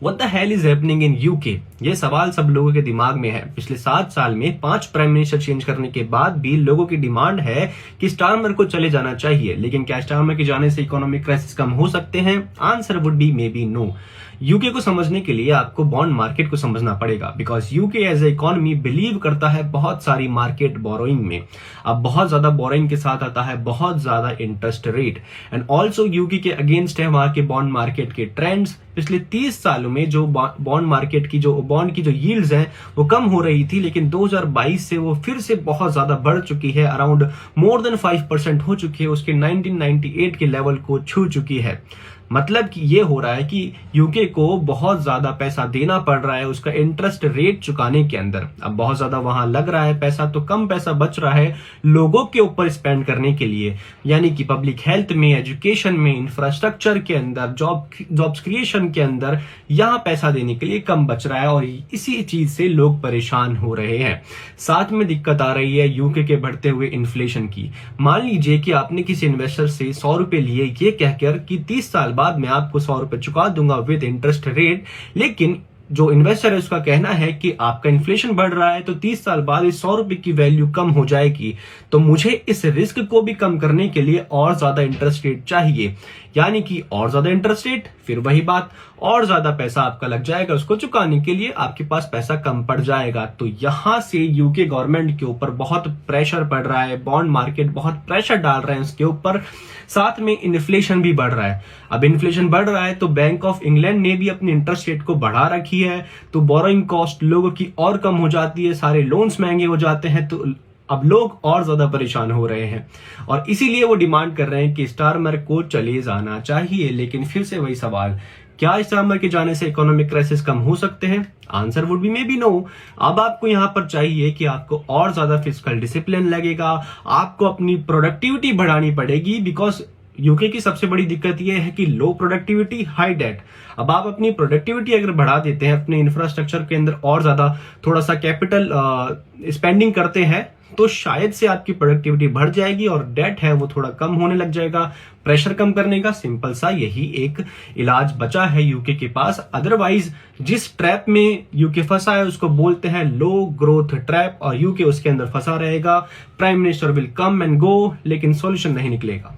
What the hell is happening in UK? ये सवाल सब लोगों के दिमाग में है। पिछले 7 साल में 5 प्राइम मिनिस्टर चेंज करने के बाद भी लोगों की डिमांड है कि स्टारमर को चले जाना चाहिए। लेकिन क्या स्टारमर के जाने से इकोनॉमिक क्राइसिस कम हो सकते हैं? Answer would be maybe no. UK को समझने के लिए आपको बॉन्ड मार्केट को समझना पड़ेगा, because UK as a economy believe करता है बहुत सारी मार्केट बोरोइंग में। अब बहुत ज्यादा बोरोइंग के साथ आता है बहुत ज्यादा interest rate, and also UK के अगेंस्ट है वहां के बॉन्ड मार्केट के ट्रेंड्स। पिछले 30 सालों में जो बॉन्ड मार्केट की जो बॉन्ड की जो यील्ड्स हैं वो कम हो रही थी, लेकिन 2022 से वो फिर से बहुत ज्यादा बढ़ चुकी है, अराउंड मोर देन 5% हो चुकी है, उसके 1998 के लेवल को छू चुकी है। मतलब कि ये हो रहा है कि यूके को बहुत ज्यादा पैसा देना पड़ रहा है उसका इंटरेस्ट रेट चुकाने के अंदर। अब बहुत ज्यादा वहां लग रहा है पैसा, तो कम पैसा बच रहा है लोगों के ऊपर स्पेंड करने के लिए, यानी कि पब्लिक हेल्थ में, एजुकेशन में, इंफ्रास्ट्रक्चर के अंदर, जॉब्स क्रिएशन के अंदर यहां पैसा देने के लिए कम बच रहा है, और इसी चीज से लोग परेशान हो रहे हैं। साथ में दिक्कत आ रही है यूके के बढ़ते हुए इन्फ्लेशन की। मान लीजिए कि आपने किसी इन्वेस्टर से 100 रुपए लिए ये कहकर कि 30 साल बाद मैं आपको 100 रुपए चुका दूंगा विद इंटरेस्ट रेट, लेकिन जो इन्वेस्टर है उसका कहना है कि आपका इन्फ्लेशन बढ़ रहा है तो 30 साल बाद इस 100 रुपए की वैल्यू कम हो जाएगी, तो मुझे इस रिस्क को भी कम करने के लिए और ज्यादा इंटरेस्ट रेट चाहिए। यानी कि और ज्यादा इंटरेस्ट रेट, फिर वही बात, और ज्यादा पैसा आपका लग जाएगा उसको चुकाने के लिए, आपके पास पैसा कम पड़ जाएगा। तो यहां से यूके गवर्नमेंट के ऊपर बहुत प्रेशर पड़ रहा है, बॉन्ड मार्केट बहुत प्रेशर डाल रहे हैं उसके ऊपर, साथ में इन्फ्लेशन भी बढ़ रहा है। अब इन्फ्लेशन बढ़ रहा है तो बैंक ऑफ इंग्लैंड ने भी अपनी इंटरेस्ट रेट को बढ़ा रखी है, तो बोरोइंग कॉस्ट लोगों की और कम हो जाती है, सारे लोन्स महंगे हो जाते हैं, तो अब लोग और ज्यादा परेशान हो रहे हैं, और इसीलिए वो डिमांड कर रहे हैं कि स्टारमर को चले जाना चाहिए। लेकिन फिर से वही सवाल, क्या स्टारमर के जाने से इकोनॉमिक क्राइसिस कम हो सकते हैं? Answer would be maybe no. अब आपको यहां पर चाहिए कि आपको और ज्यादा फिस्कल डिसिप्लिन लगेगा, आपको अपनी प्रोडक्टिविटी बढ़ानी पड़ेगी, बिकॉज यूके की सबसे बड़ी दिक्कत यह है कि लो प्रोडक्टिविटी हाई डेट। अब आप अपनी प्रोडक्टिविटी अगर बढ़ा देते हैं, अपने इंफ्रास्ट्रक्चर के अंदर और ज्यादा थोड़ा सा कैपिटल स्पेंडिंग करते हैं, तो शायद से आपकी प्रोडक्टिविटी बढ़ जाएगी और डेट है वो थोड़ा कम होने लग जाएगा। प्रेशर कम करने का सिंपल सा यही एक इलाज बचा है यूके के पास। अदरवाइज जिस ट्रैप में यूके फंसा है उसको बोलते हैं लो ग्रोथ ट्रैप, और यूके उसके अंदर फंसा रहेगा। Prime minister will come and go, लेकिन सॉल्यूशन नहीं निकलेगा।